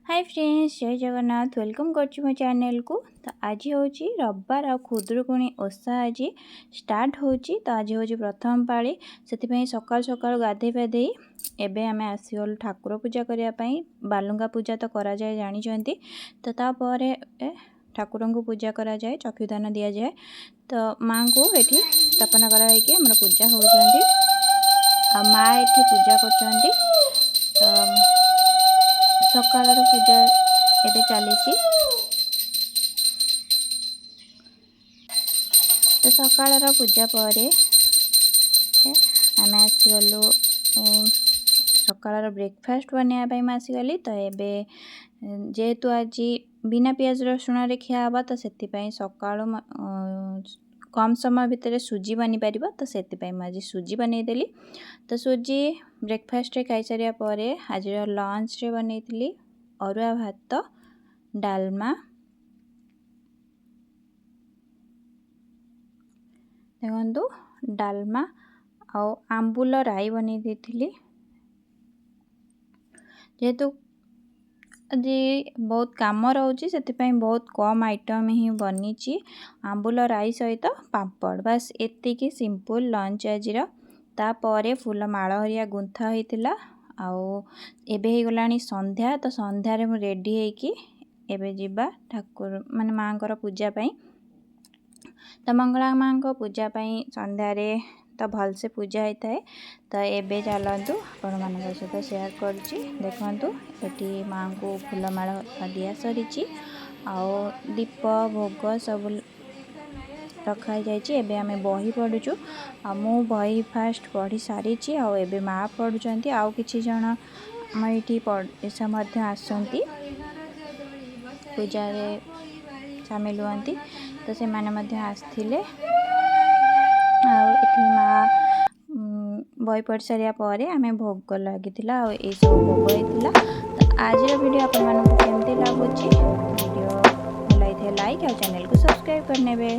Hi friends, जय Jagannath. Welcome करछु मो channel को। तो आज हूँ रविवार आ खुदुरुकुणी ओषा आज स्टार्ट होची। तो आज हूँ प्रथम पाली से सकाल सकाल गाधे पाधे एबे आमे आसीगलु ठाकुर पूजा करने। बालुंगा पूजा तो करा जाए जानी। तो तापर ठाकुर को पूजा करा जाए, चक्षुदान दि जाए। तो माँ को ये स्थापना कराई पूजा होती। माँ ये पूजा कर सकाल पूजा एबे चली। तो सकाल पूजा पर आम आसीगलु सकाल ब्रेकफास्ट बनाई आसीगली। तो एबे जेहेतु आज बिना पियाज रसुण खिया तो से सकाल कम समय भितर सुजी बनी पार। तो से आज सुजी बनईदेली। तो सुजी ब्रेकफास्ट खाई सारिया पर आज लंच रे बनईली अरुआ भात, डालमा, देखु डालमा आउ आंबुल राई बनी देथिली। जेहेतु आज बहुत काम रोचे से बहुत कम आइटम ही बनी। आंबुल राई सहित पापड़, बस एतिकी सिंपल लंच आज। तापर फूल माल हरिया गुंथा होता। आउ एबे हो गलानी संध्या। तो संध्यारे मु रेडी होइकी एबे जिबा ठाकुर माने माँ को पूजा पाई। तो मंगला माँ को पूजा पाई संध्यारे तो भल से पूजा होता है। तो एबे चलतु आपण मान सहित शेयर करुच्ची। देखु ये माँ को फूलमाल दिया सरी आउ दीप भोग सब रखाई जाइए। एबे आमे बही पढ़ुचु। मु बही फास्ट पढ़ी सारी आउ एबे माँ पढ़ुचंती। आउ किछि जण आम ये पड़ेशा आसंती पूजा रे सामिल हुअंती। तो से माने आसथिले। माँ बही पढ़ सारिया पर आमे भोग लगी ये सब भोग होता। तो आज वीडियो आपको केमती लगुच वीडियो भल लाइक और चैनल को सब्सक्राइब करने।